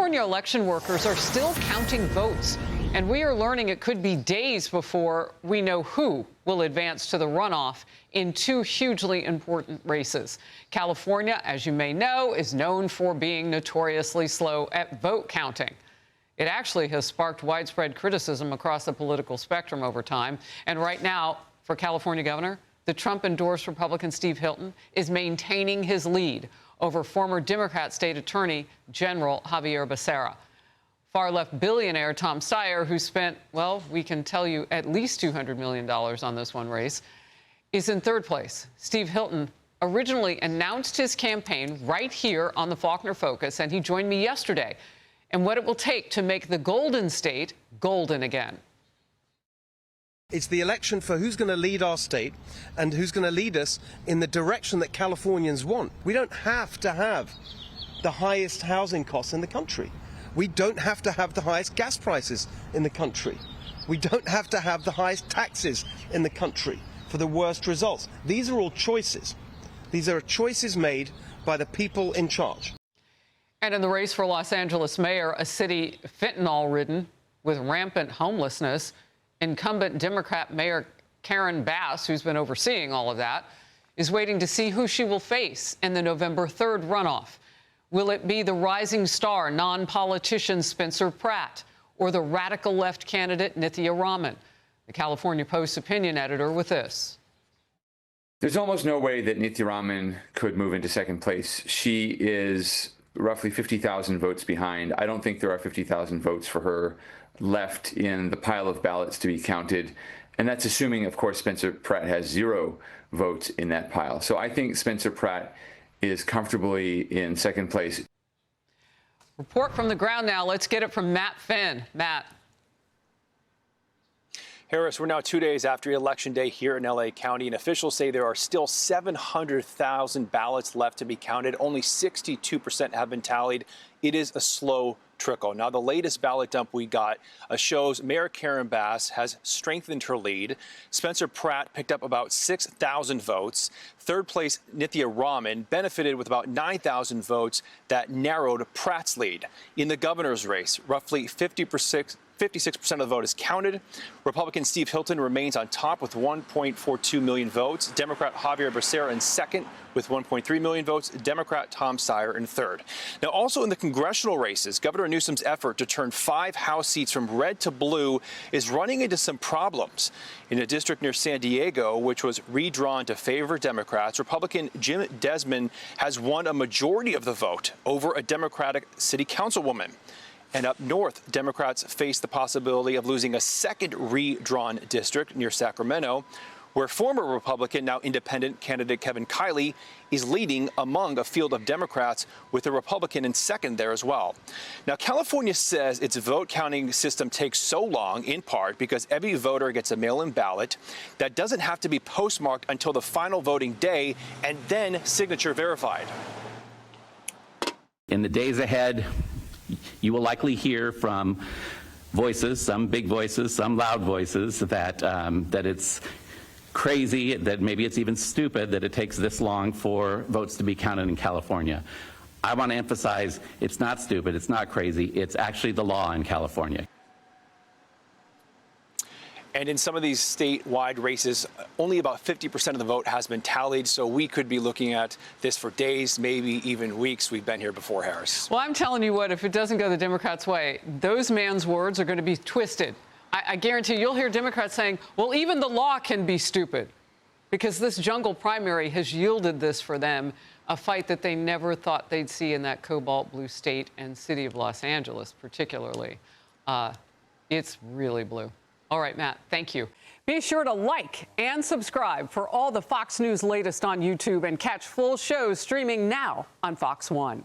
California election workers are still counting votes, and we are learning it could be days before we know who will advance to the runoff in two hugely important races. California, as you may know, is known for being notoriously slow at vote counting. It actually has sparked widespread criticism across the political spectrum over time. And right now, for California governor, the Trump-endorsed Republican Steve Hilton is maintaining his lead over former Democrat State Attorney General Javier Becerra. Far-left billionaire Tom Steyer, who spent, well, we can tell you at least $200 million on this one race, is in third place. Steve Hilton originally announced his campaign right here on the Faulkner Focus, and he joined me yesterday, and what it will take to make the Golden State golden again. It's the election for who's going to lead our state and who's going to lead us in the direction that Californians want. We don't have to have the highest housing costs in the country. We don't have to have the highest gas prices in the country. We don't have to have the highest taxes in the country for the worst results. These are all choices. These are choices made by the people in charge. And in the race for Los Angeles mayor, a city fentanyl-ridden with rampant homelessness, incumbent Democrat Mayor Karen Bass, who's been overseeing all of that, is waiting to see who she will face in the November 3rd runoff. Will it be the rising star non-politician Spencer Pratt or the radical left candidate Nithya Raman? The California Post's opinion editor with this. There's almost no way that Nithya Raman could move into second place. She is roughly 50,000 votes behind. I don't think there are 50,000 votes for her left in the pile of ballots to be counted. And that's assuming, of course, Spencer Pratt has 0 votes in that pile. So I think Spencer Pratt is comfortably in second place. Report from the ground now. Let's get it from Matt Finn. Matt. Harris, we're now 2 days after Election Day here in L.A. County, and officials say there are still 700,000 ballots left to be counted. Only 62% have been tallied. It is a slow trickle. Now, the latest ballot dump we got shows Mayor Karen Bass has strengthened her lead. Spencer Pratt picked up about 6,000 votes. Third place, Nithya Raman benefited with about 9,000 votes that narrowed Pratt's lead. In the governor's race, roughly 56% of the vote is counted. Republican Steve Hilton remains on top with 1.42 million votes. Democrat Javier Becerra in second with 1.3 million votes. Democrat Tom Steyer in third. Now, also in the congressional races, Governor Newsom's effort to turn 5 House seats from red to blue is running into some problems. In a district near San Diego, which was redrawn to favor Democrats, Republican Jim Desmond has won a majority of the vote over a Democratic city councilwoman. And up north, Democrats face the possibility of losing a second redrawn district near Sacramento, where former Republican, now independent candidate Kevin Kiley is leading among a field of Democrats with a Republican in second there as well. Now, California says its vote counting system takes so long, in part because every voter gets a mail-in ballot that doesn't have to be postmarked until the final voting day and then signature verified. In the days ahead, you will likely hear from voices, some big voices, some loud voices, that it's crazy, that maybe it's even stupid that it takes this long for votes to be counted in California. I want to emphasize it's not stupid, it's not crazy, it's actually the law in California. And in some of these statewide races, only about 50% of the vote has been tallied, so we could be looking at this for days, maybe even weeks. We've been here before, Harris. Well, I'm telling you what, if it doesn't go the Democrats' way, those man's words are going to be twisted. I guarantee you'll hear Democrats saying, well, even the law can be stupid, because this jungle primary has yielded this for them, a fight that they never thought they'd see in that cobalt blue state and city of Los Angeles, particularly. It's really blue. All right, Matt, thank you. Be sure to like and subscribe for all the Fox News latest on YouTube and catch full shows streaming now on Fox 1.